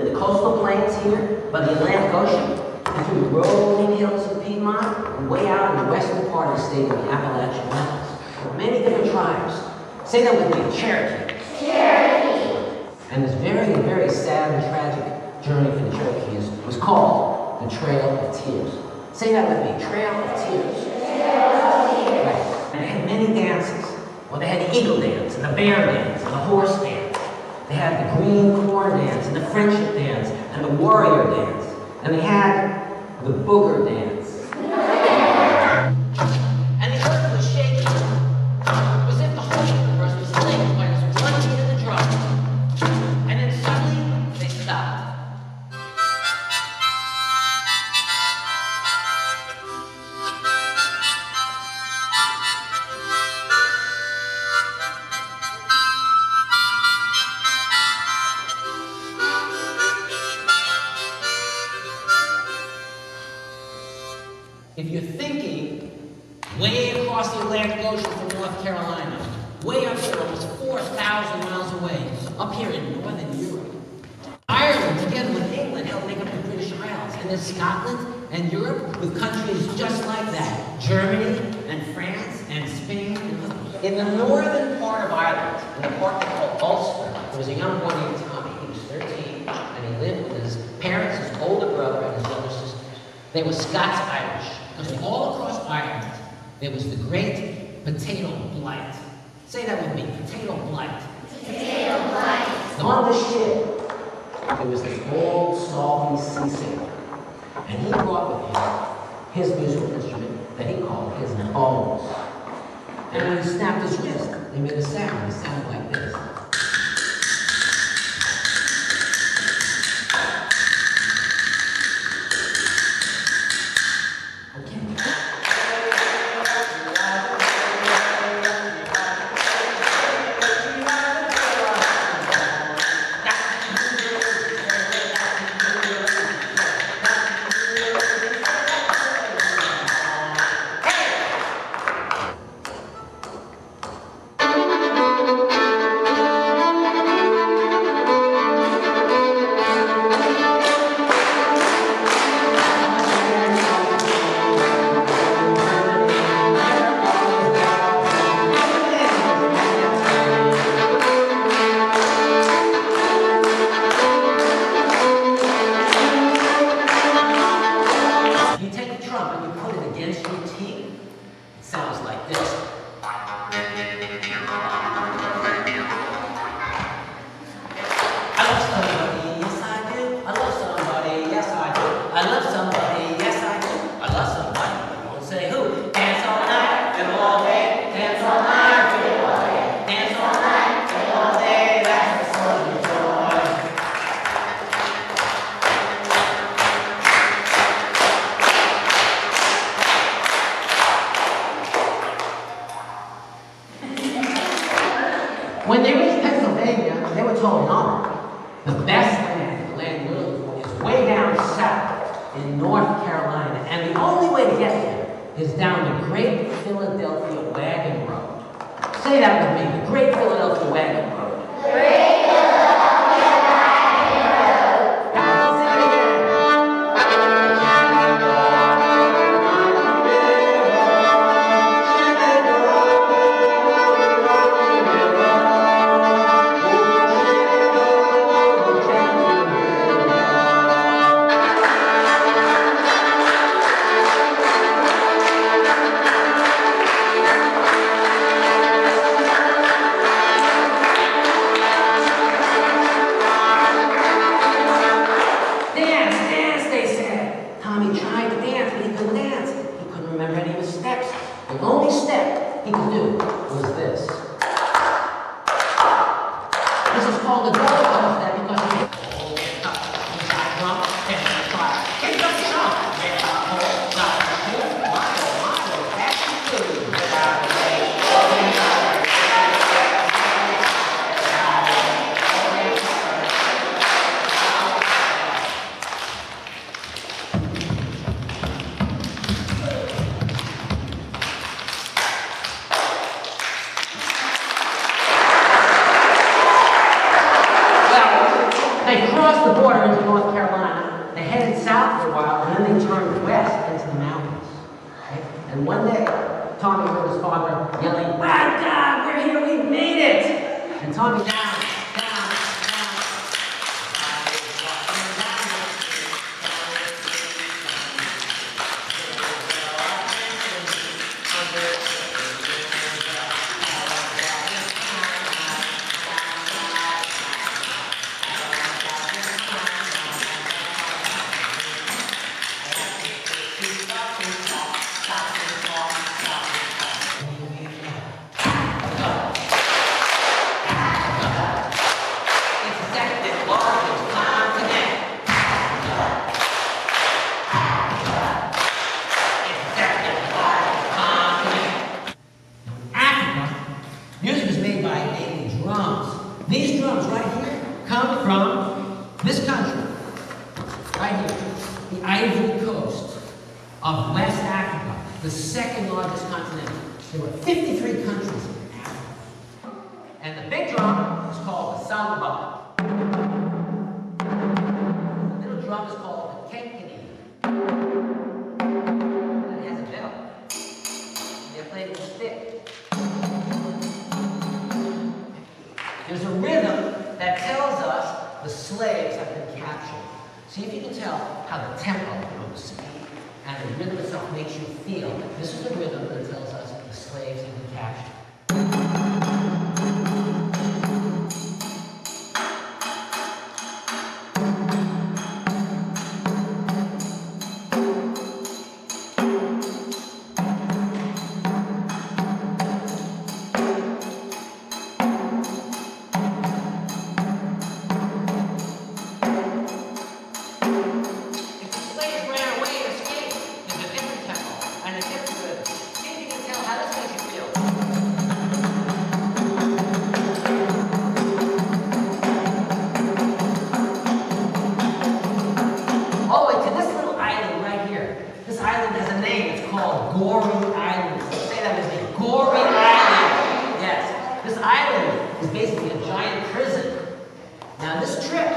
the coastal plains here by the Atlantic Ocean, and through the rolling hills of Piedmont, and way out in the western part of the state in the Appalachian Mountains. There are many different tribes. Say that with me, Cherokee. Cherokee. And this very, very sad and tragic journey for the Cherokees was called the Trail of Tears. Say that with me, Trail of Tears. Trail of Tears. Right. And they had many dances. Well, they had the eagle dance, and the bear dance, and the horse dance. They had the green corn dance, and the friendship dance, and the warrior dance. And they had the booger dance. And the earth was shaking. It was as if the whole universe was linked by this one beat of the drum. And then suddenly, they stopped. If you're thinking way across the Atlantic Ocean from North Carolina, way up here, almost 4,000 miles away, up here in northern Europe, Ireland, together with England, helped make up the British Isles, and then Scotland and Europe with countries just like that, Germany and France and Spain and others. In the northern part of Ireland, in the part called Ulster, there was a young boy named Tommy. He was 13, and he lived with his parents, his older brother, and his younger sisters. They were Scots-Irish. Because all across Ireland, there was the great potato blight. Say that with me, potato blight. Potato blight. On the ship, there was this old, salty seasailor. And he brought with him his musical instrument that he called his bones. And when he snapped his wrist, he made a sound. It sounded like this. When they reached Pennsylvania, they were told, no, the best land, the land we're looking for, is way down south in North Carolina. And the only way to get there is down the Great Philadelphia Wagon Road. Say that with me, the Great Philadelphia Wagon Road. Great Philadelphia Wagon Road. Come on, sing it again. The only step he could do was this. This is called the double step because he one day, Tommy heard his father yelling, "My God, we're here, we made it!" And Tommy down. These drums right here come from this country, right here, the Ivory Coast of West Africa, the second largest continent. There were 53 countries in Africa. And the big drum is called the samba. The little drum is called the kenkeni. And it has a bell. They're played with a stick. There's a rhythm that tells us the slaves have been captured. See if you can tell how the tempo, the speed, and the rhythm itself makes you feel. This is the rhythm that tells us the slaves have been captured. Goree Island. Say that with me. Goree Island. Yes. This island is basically a giant prison. Now this trip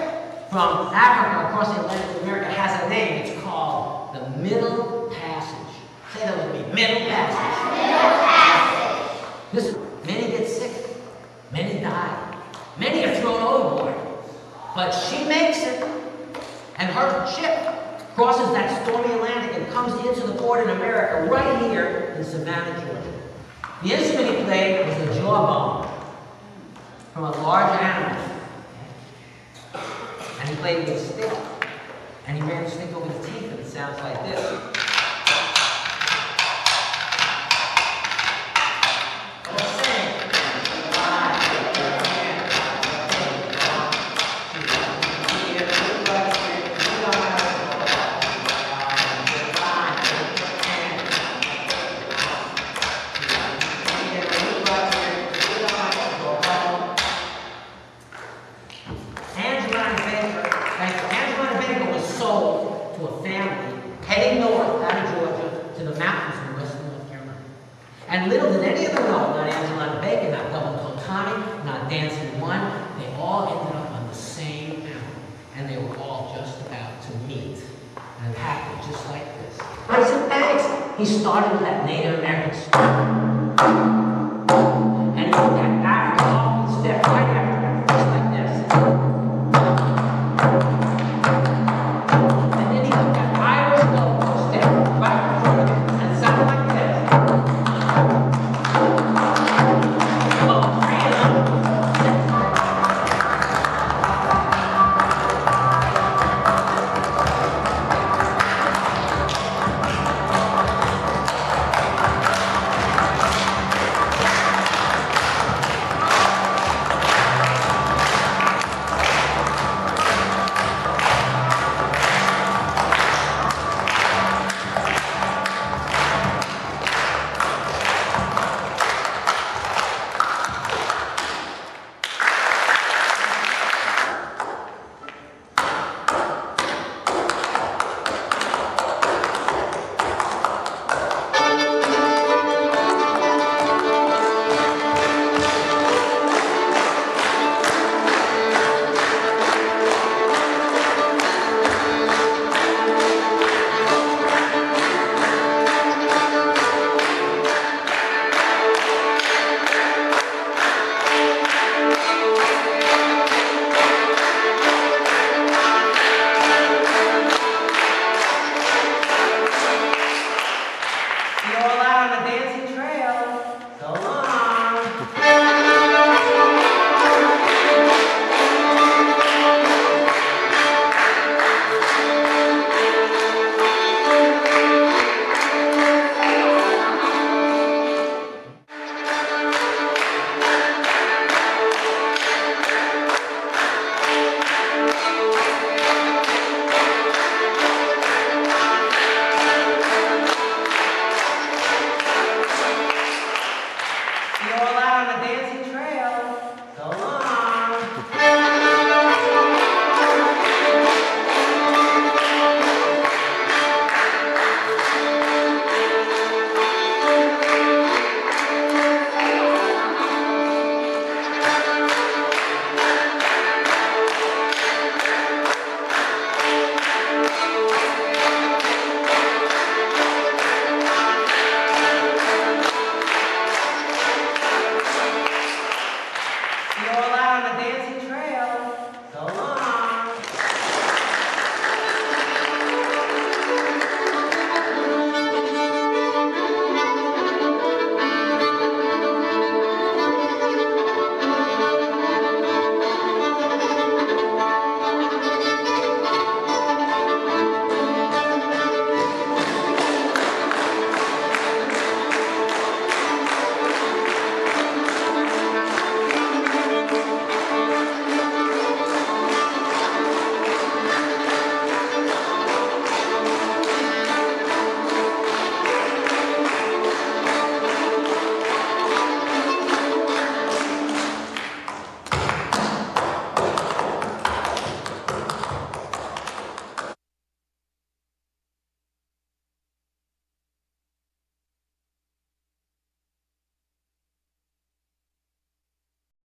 from Africa across the Atlantic to America has a name. It's called the Middle Passage. Say that with me. Middle Passage. Middle Passage. Listen, many get sick. Many die. Many are thrown overboard. But she makes it. And her ship crosses that stormy Atlantic and comes into the port in America, right here in Savannah, Georgia. The instrument he played was the jawbone from a large animal. And he played with a stick. And he ran the stick over his teeth, and it sounds like this. Angelina was sold to a family heading north out of Georgia to the mountains in western North Carolina. And little did any of them know, not Angelina Bacon, not Double-Toe Tommy, not Dancing One, they all ended up on the same mountain. And they were all just about to meet. And it happened just like this. Isaac Banks, he started with that Native American story.